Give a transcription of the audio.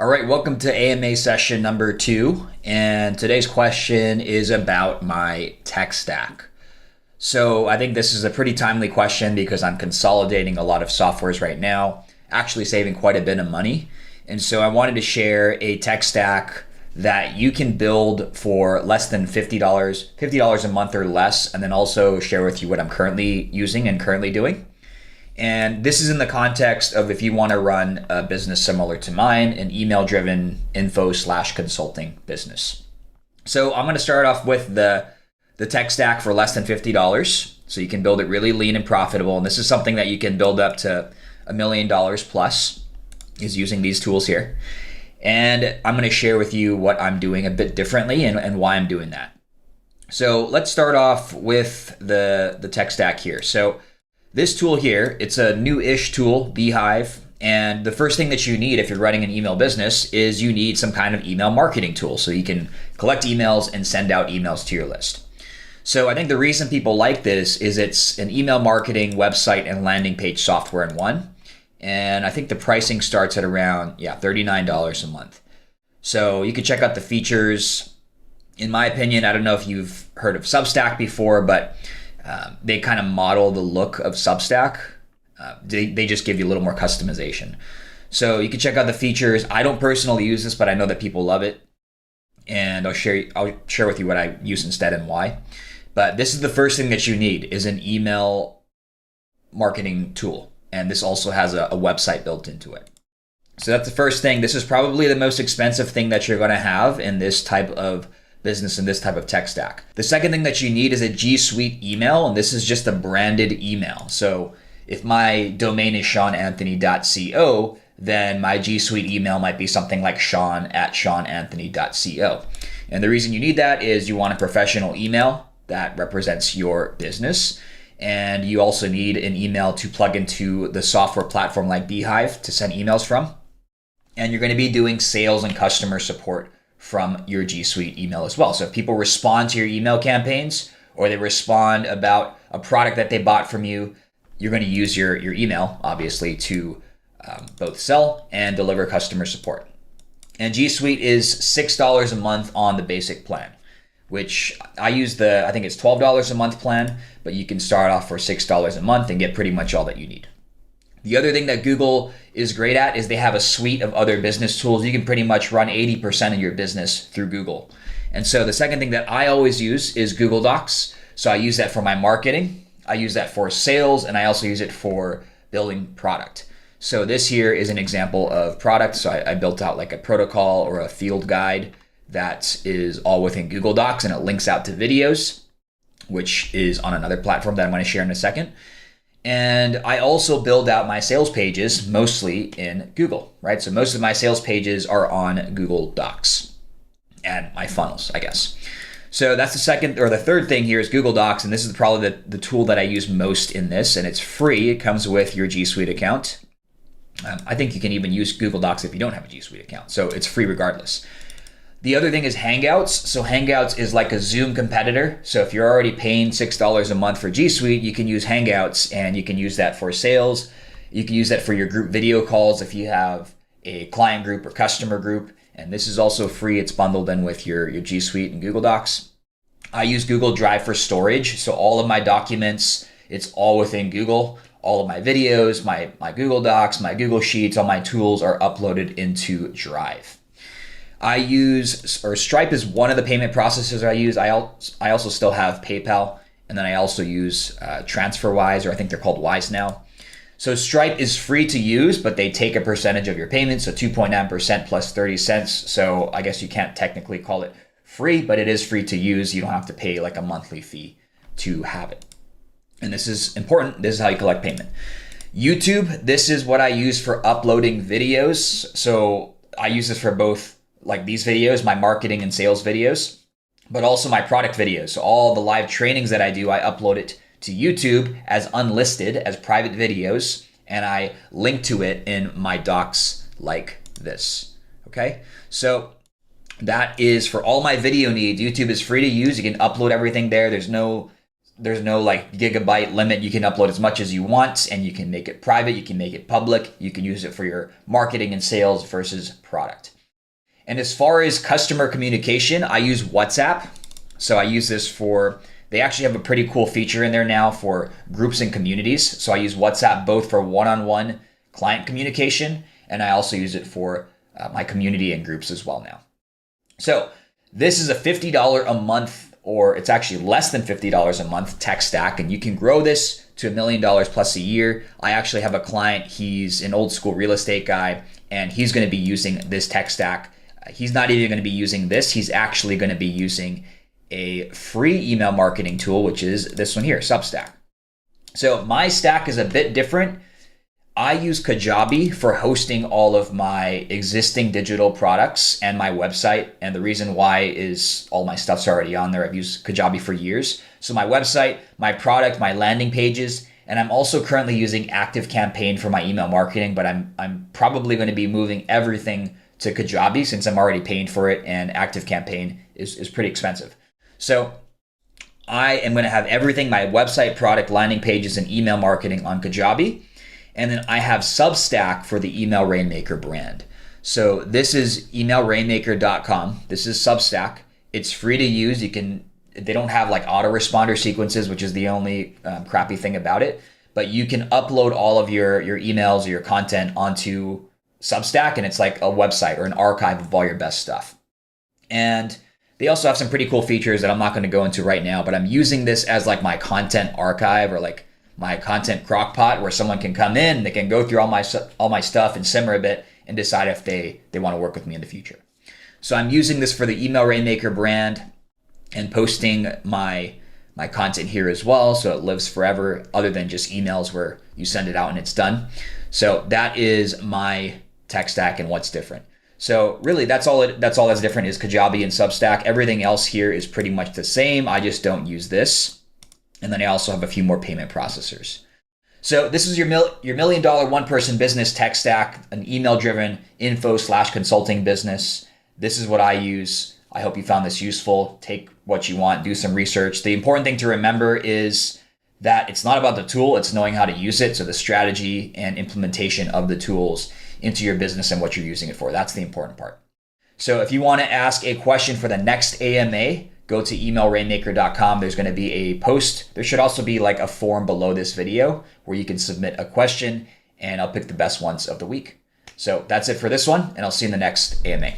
All right, welcome to AMA session number 2. And today's question is about my tech stack. So I think this is a pretty timely question because I'm consolidating a lot of softwares right now, actually saving quite a bit of money. And so I wanted to share a tech stack that you can build for less than $50 a month or less, and then also share with you what I'm currently using and currently doing. And this is in the context of if you want to run a business similar to mine, an email-driven info/consulting business. So I'm going to start off with the tech stack for less than $50. So you can build it really lean and profitable. And this is something that you can build up to $1 million plus is using these tools here. And I'm going to share with you what I'm doing a bit differently and why I'm doing that. So let's start off with the tech stack here. So this tool here, it's a new-ish tool, Beehive, and the first thing that you need if you're running an email business is you need some kind of email marketing tool so you can collect emails and send out emails to your list. So I think the reason people like this is it's an email marketing website and landing page software in one, and I think the pricing starts at around $39 a month. So you can check out the features. In my opinion, I don't know if you've heard of Substack before, but they kind of model the look of Substack. They just give you a little more customization. So you can check out the features. I don't personally use this, but I know that people love it. And I'll share with you what I use instead and why. But this is the first thing that you need is an email marketing tool. And this also has a website built into it. So that's the first thing. This is probably the most expensive thing that you're going to have in this type of business and this type of tech stack. The second thing that you need is a G Suite email, and this is just a branded email. So if my domain is seananthony.co, then my G Suite email might be something like sean@seananthony.co. And the reason you need that is you want a professional email that represents your business. And you also need an email to plug into the software platform like Beehive to send emails from. And you're going to be doing sales and customer support from your G Suite email as well. So if people respond to your email campaigns or they respond about a product that they bought from you, you're going to use your email, obviously, to both sell and deliver customer support. And G Suite is $6 a month on the basic plan, which I use I think it's $12 a month plan, but you can start off for $6 a month and get pretty much all that you need. The other thing that Google is great at is they have a suite of other business tools. You can pretty much run 80% of your business through Google. And so the second thing that I always use is Google Docs. So I use that for my marketing. I use that for sales, and I also use it for building product. So this here is an example of product. So I built out like a protocol or a field guide that is all within Google Docs, and it links out to videos, which is on another platform that I'm going to share in a second. And I also build out my sales pages mostly in Google, right? So most of my sales pages are on Google Docs and my funnels, I guess. So that's the second or the third thing here is Google Docs. And this is probably the tool that I use most in this, and it's free. It comes with your G Suite account. I think you can even use Google Docs if you don't have a G Suite account. So it's free regardless. The other thing is Hangouts. So Hangouts is like a Zoom competitor. So if you're already paying $6 a month for G Suite, you can use Hangouts, and you can use that for sales. You can use that for your group video calls if you have a client group or customer group. And this is also free. It's bundled in with your G Suite and Google Docs. I use Google Drive for storage. So all of my documents, it's all within Google. All of my videos, my Google Docs, my Google Sheets, all my tools are uploaded into Drive. Stripe is one of the payment processors I use. I also still have PayPal, and then I also use TransferWise, or I think they're called Wise now. So Stripe is free to use, but they take a percentage of your payment, so 2.9% plus 30 cents. So I guess you can't technically call it free, but it is free to use. You don't have to pay like a monthly fee to have it. And this is important. This is how you collect payment. YouTube, this is what I use for uploading videos. So I use this for both like these videos, my marketing and sales videos, but also my product videos. So all the live trainings that I do, I upload it to YouTube as unlisted, as private videos, and I link to it in my docs like this. Okay, so that is for all my video needs. YouTube is free to use. You can upload everything there. There's no there's no like gigabyte limit. You can upload as much as you want, and you can make it private. You can make it public. You can use it for your marketing and sales versus product. And as far as customer communication, I use WhatsApp. So I use this for, they actually have a pretty cool feature in there now for groups and communities. So I use WhatsApp both for one-on-one client communication, and I also use it for my community and groups as well now. So this is a $50 a month, or it's actually less than $50 a month tech stack, and you can grow this to $1 million plus a year. I actually have a client, he's an old school real estate guy, and he's going to be using this tech stack. He's not even going to be using this. He's actually going to be using a free email marketing tool, which is this one here, Substack. So my stack is a bit different. I use Kajabi for hosting all of my existing digital products and my website. And the reason why is all my stuff's already on there. I've used Kajabi for years. So my website, my product, my landing pages, and I'm also currently using ActiveCampaign for my email marketing, but I'm probably going to be moving everything to Kajabi since I'm already paying for it, and ActiveCampaign is pretty expensive. So I am going to have everything, my website, product, landing pages, and email marketing on Kajabi. And then I have Substack for the Email Rainmaker brand. So this is emailrainmaker.com. This is Substack. It's free to use. They don't have like autoresponder sequences, which is the only crappy thing about it. But you can upload all of your emails or your content onto Substack, and it's like a website or an archive of all your best stuff. And they also have some pretty cool features that I'm not going to go into right now, but I'm using this as like my content archive, or like my content crockpot, where someone can come in, they can go through all my stuff and simmer a bit and decide if they want to work with me in the future. So I'm using this for the Email Rainmaker brand and posting my content here as well, so it lives forever, other than just emails where you send it out and it's done. So that is my tech stack and what's different. So really that's all that's different is Kajabi and Substack. Everything else here is pretty much the same. I just don't use this. And then I also have a few more payment processors. So this is your $1 million one-person business tech stack, an email-driven info/consulting business. This is what I use. I hope you found this useful. Take what you want, do some research. The important thing to remember is that it's not about the tool, it's knowing how to use it. So the strategy and implementation of the tools into your business and what you're using it for. That's the important part. So if you want to ask a question for the next AMA, go to emailrainmaker.com. There's going to be a post. There should also be like a form below this video where you can submit a question, and I'll pick the best ones of the week. So that's it for this one, and I'll see you in the next AMA.